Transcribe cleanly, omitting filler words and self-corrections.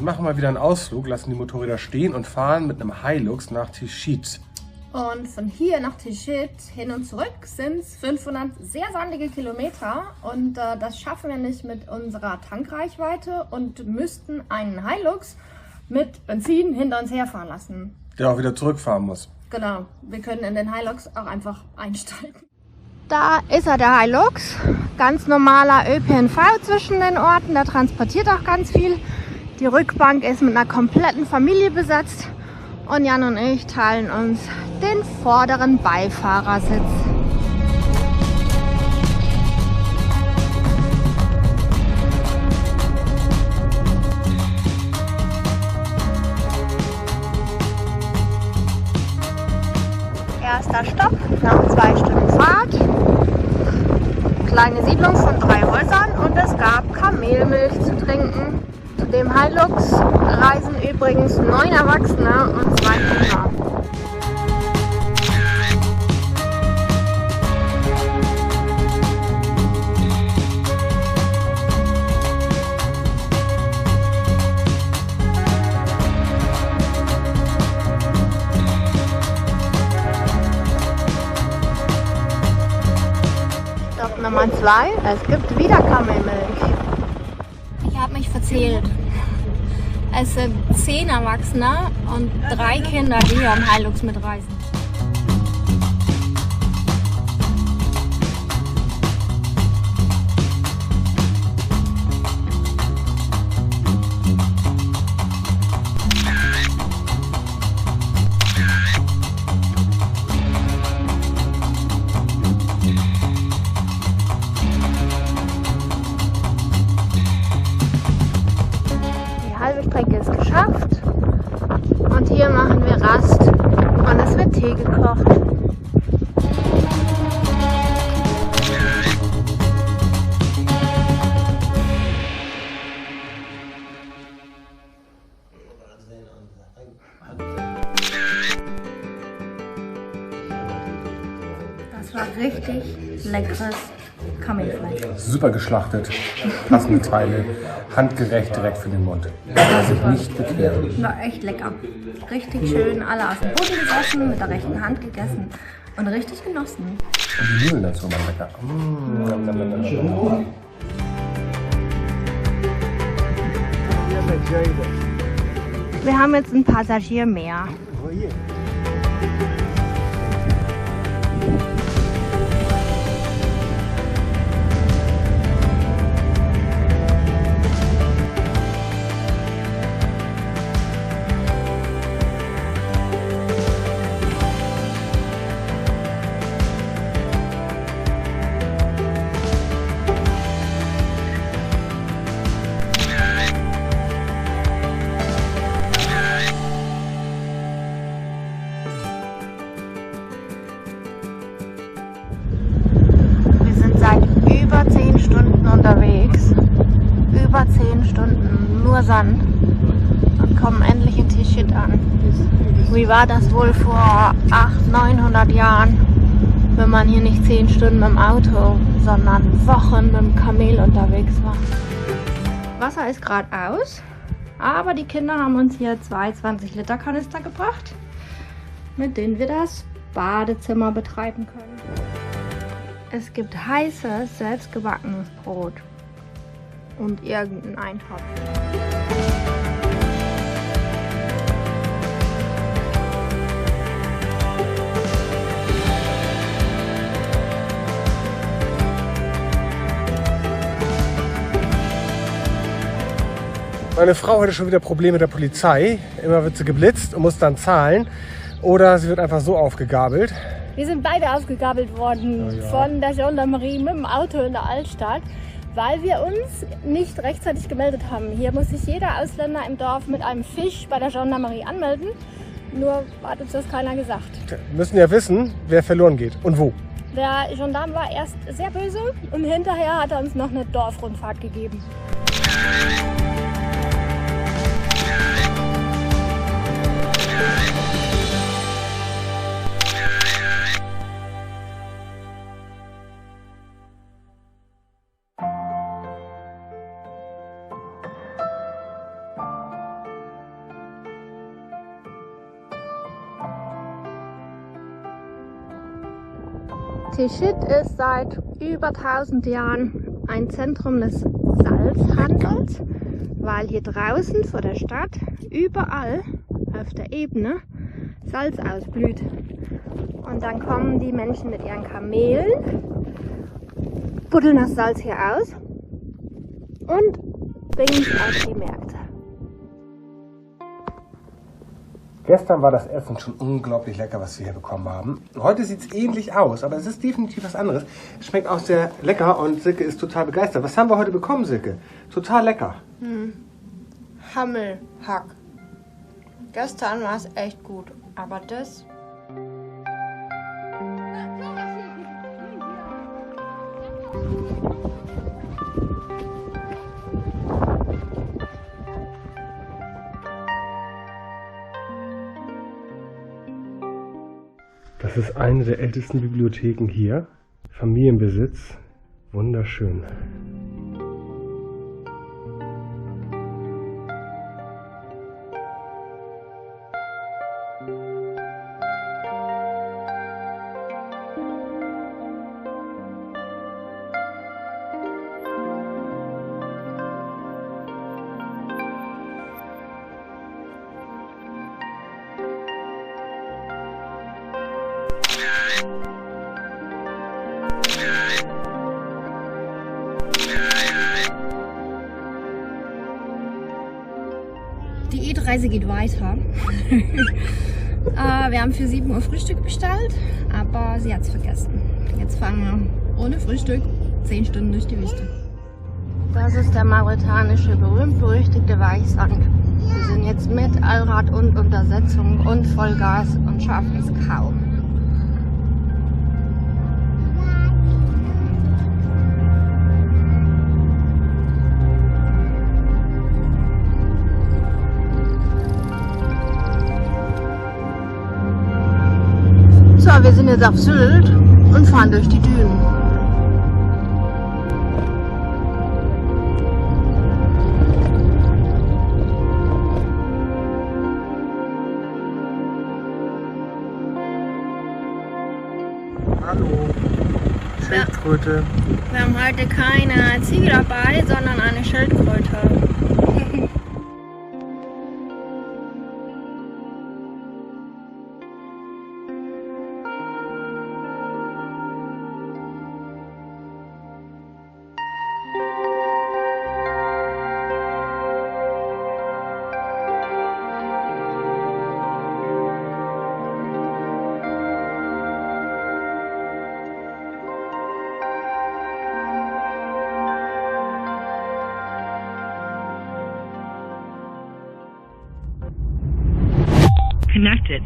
machen mal wieder einen Ausflug, lassen die Motorräder stehen und fahren mit einem Hilux nach Tischit. Und von hier nach Tischit hin und zurück sind es 500 sehr sandige Kilometer. Und das schaffen wir nicht mit unserer Tankreichweite und müssten einen Hilux mit Benzin hinter uns herfahren lassen. Der auch wieder zurückfahren muss. Genau, wir können in den Hilux auch einfach einsteigen. Da ist er, der Hilux. Ganz normaler ÖPNV zwischen den Orten, der transportiert auch ganz viel. Die Rückbank ist mit einer kompletten Familie besetzt. Und Jan und ich teilen uns den vorderen Beifahrersitz. Erster Stopp nach 2 Stunden Fahrt. Kleine Siedlung von 3 Häusern und es gab Kamelmilch zu trinken. Zu dem Hilux reisen übrigens 9 Erwachsene und 2 Kinder. Stopp Nummer 2, es gibt wieder Kamelmilch. Ich habe mich verzählt. Es sind 10 Erwachsene und 3 Kinder, die hier am Hilux mitreisen. Strecke ist geschafft und hier machen wir Rast und es wird Tee gekocht. Das war richtig leckeres Kamelfleisch. Super geschlachtet, passende Teile, handgerecht direkt für den Mund. Kann sich nicht bequeren. War echt lecker. Richtig schön, alle aus dem Boden gegossen, mit der rechten Hand gegessen und richtig genossen. Und die Nudeln dazu waren lecker. Wir haben jetzt einen Passagier mehr. Über 10 Stunden unterwegs, über 10 Stunden, nur Sand und kommen endlich in Tischit an. Wie war das wohl vor 800, 900 Jahren, wenn man hier nicht 10 Stunden mit dem Auto, sondern Wochen mit dem Kamel unterwegs war? Wasser ist gerade aus, aber die Kinder haben uns hier 2 20-Liter-Kanister gebracht, mit denen wir das Badezimmer betreiben können. Es gibt heißes, selbstgebackenes Brot und irgendeinen Eintopf. Meine Frau hatte schon wieder Probleme mit der Polizei. Immer wird sie geblitzt und muss dann zahlen. Oder sie wird einfach so aufgegabelt. Wir sind beide aufgegabelt worden von der Gendarmerie mit dem Auto in der Altstadt, weil wir uns nicht rechtzeitig gemeldet haben. Hier muss sich jeder Ausländer im Dorf mit einem Fisch bei der Gendarmerie anmelden. Nur hat uns das keiner gesagt. Wir müssen ja wissen, wer verloren geht und wo. Der Gendarm war erst sehr böse und hinterher hat er uns noch eine Dorfrundfahrt gegeben. Tichit ist seit über 1000 Jahren ein Zentrum des Salzhandels, weil hier draußen vor der Stadt überall auf der Ebene Salz ausblüht. Und dann kommen die Menschen mit ihren Kamelen, buddeln das Salz hier aus und bringen es auf die Märkte. Gestern war das Essen schon unglaublich lecker, was wir hier bekommen haben. Heute sieht es ähnlich aus, aber es ist definitiv was anderes. Es schmeckt auch sehr lecker und Silke ist total begeistert. Was haben wir heute bekommen, Silke? Total lecker. Hammelhack. Gestern war es echt gut, aber das... Das ist eine der ältesten Bibliotheken hier. Familienbesitz. Wunderschön. Die E-Reise geht weiter. Wir haben für 7 Uhr Frühstück bestellt, aber sie hat es vergessen. Jetzt fahren wir ohne Frühstück 10 Stunden durch die Wüste. Das ist der mauretanische berühmt-berüchtigte Weichsand. Wir sind jetzt mit Allrad und Untersetzung und Vollgas und schaffen es kaum. So, wir sind jetzt auf Sylt und fahren durch die Dünen. Hallo. Schildkröte. Wir haben heute keine Ziege dabei, sondern eine Schildkröte. Connected.